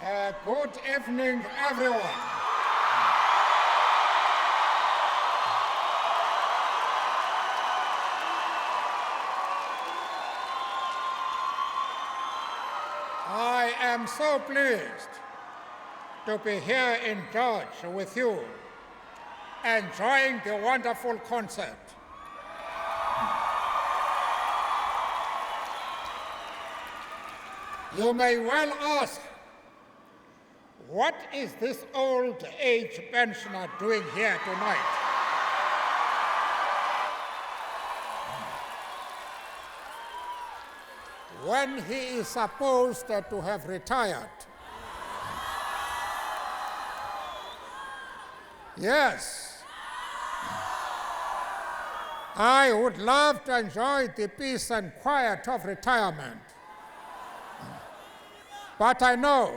Good evening, everyone. I am so pleased to be here in George with you, enjoying the wonderful concert. You may well ask, what is this old age pensioner doing here tonight? When he is supposed to have retired. Yes, I would love to enjoy the peace and quiet of retirement. But I know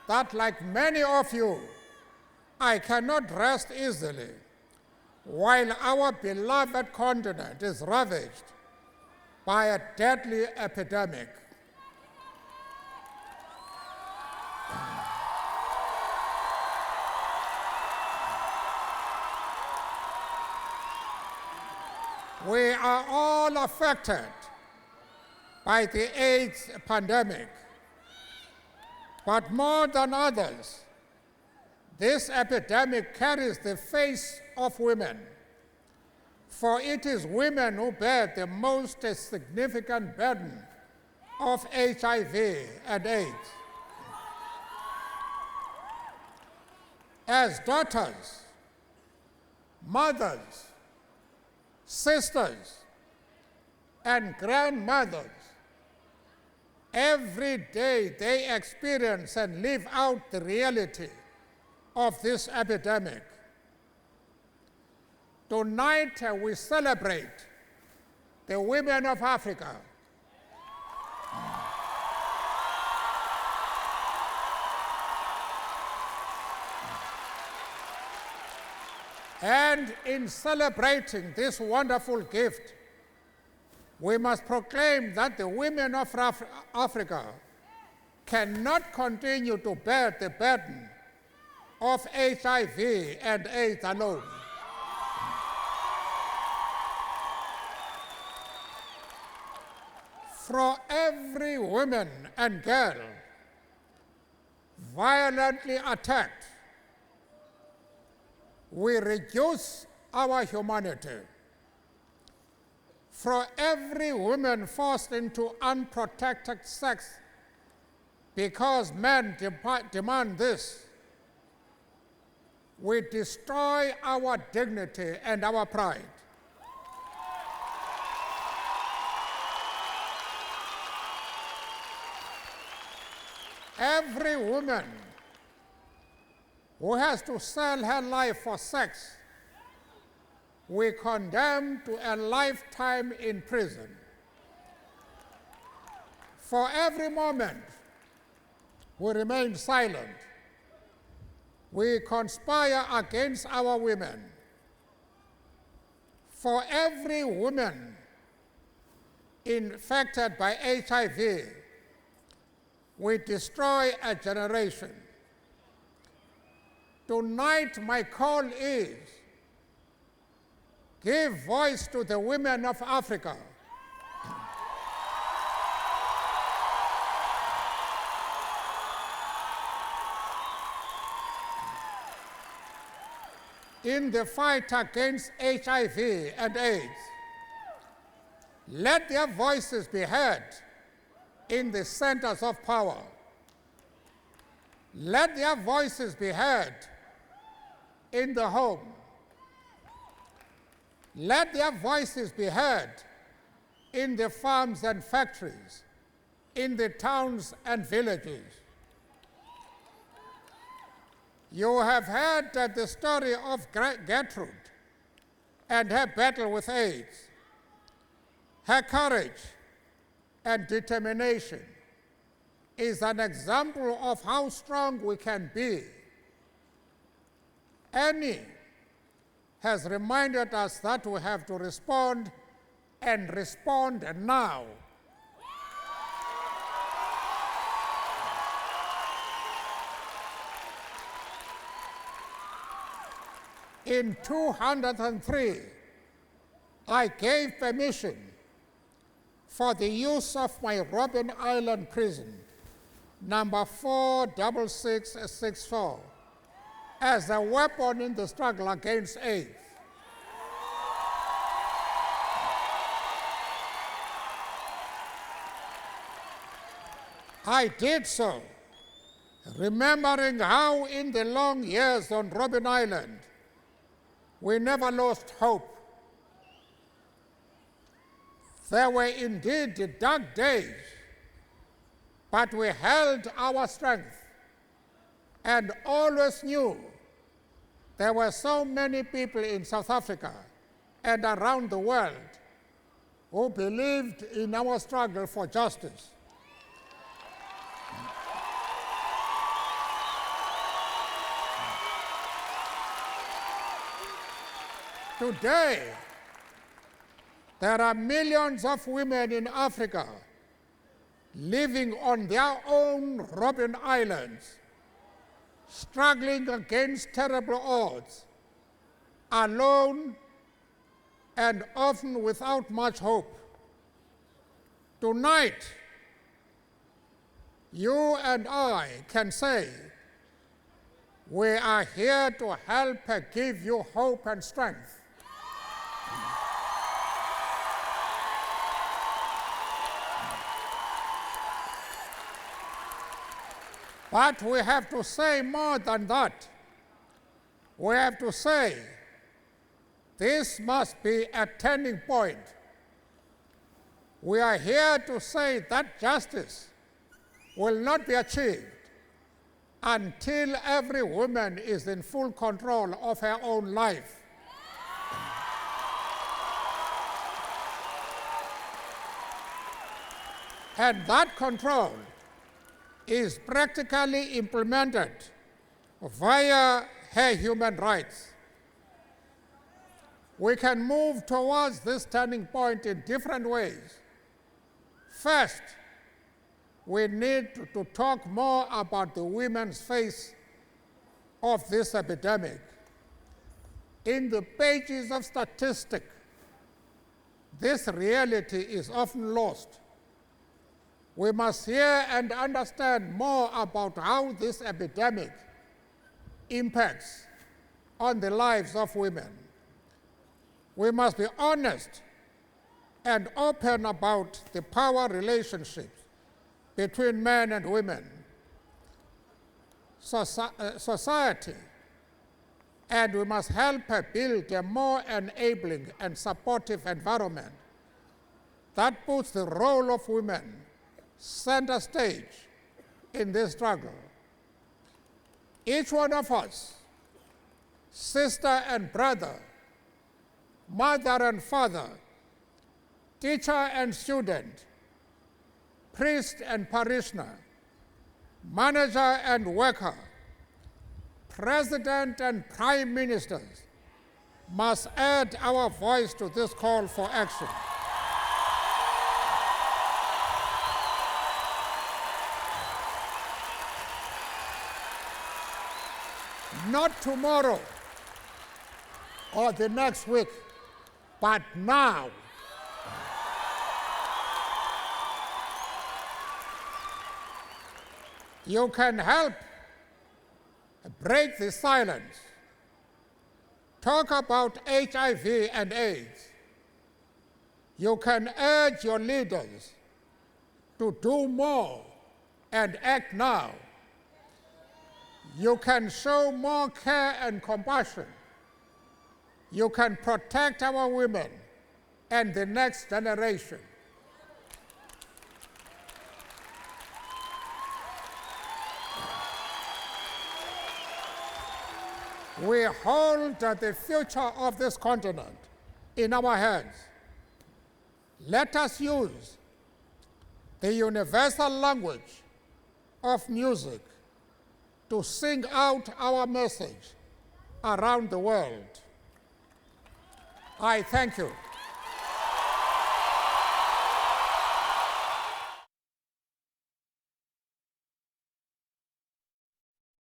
that, like many of you, I cannot rest easily while our beloved continent is ravaged by a deadly epidemic. We are all affected by the AIDS pandemic. But more than others, this epidemic carries the face of women, for it is women who bear the most significant burden of HIV and AIDS. As daughters, mothers, sisters, and grandmothers, every day they experience and live out the reality of this epidemic. Tonight we celebrate the women of Africa. And in celebrating this wonderful gift, we must proclaim that the women of Africa cannot continue to bear the burden of HIV and AIDS alone. For every woman and girl violently attacked, we reduce our humanity. For every woman forced into unprotected sex because men demand this, we destroy our dignity and our pride. Every woman who has to sell her life for sex, we condemn to a lifetime in prison. For every moment we remain silent, we conspire against our women. For every woman infected by HIV, we destroy a generation. Tonight my call is, give voice to the women of Africa. In the fight against HIV and AIDS, let their voices be heard in the centers of power. Let their voices be heard in the home. Let their voices be heard in the farms and factories, in the towns and villages. You have heard the story of Gertrude and her battle with AIDS, her courage and determination is an example of how strong we can be. Annie has reminded us that we have to respond, and respond now. in 203, I gave permission for the use of my Robben Island prison, number 46664, as a weapon in the struggle against AIDS. I did so, remembering how in the long years on Robben Island, we never lost hope. There were indeed dark days, but we held our strength and always knew there were so many people in South Africa and around the world who believed in our struggle for justice. Today, there are millions of women in Africa living on their own Robben Islands, struggling against terrible odds, alone and often without much hope. Tonight, you and I can say, we are here to help give you hope and strength. But we have to say more than that. We have to say, this must be a turning point. We are here to say that justice will not be achieved until every woman is in full control of her own life. And that control is practically implemented via her human rights. We can move towards this turning point in different ways. First, we need to talk more about the women's face of this epidemic. In the pages of statistics, this reality is often lost. We must hear and understand more about how this epidemic impacts on the lives of women. We must be honest and open about the power relationships between men and women, society, and we must help her build a more enabling and supportive environment that puts the role of women center stage in this struggle. Each one of us, sister and brother, mother and father, teacher and student, priest and parishioner, manager and worker, president and prime ministers, must add our voice to this call for action. Not tomorrow or the next week, but now. You can help break the silence. Talk about HIV and AIDS. You can urge your leaders to do more and act now. You can show more care and compassion. You can protect our women and the next generation. We hold the future of this continent in our hands. Let us use the universal language of music to sing out our message around the world. I thank you.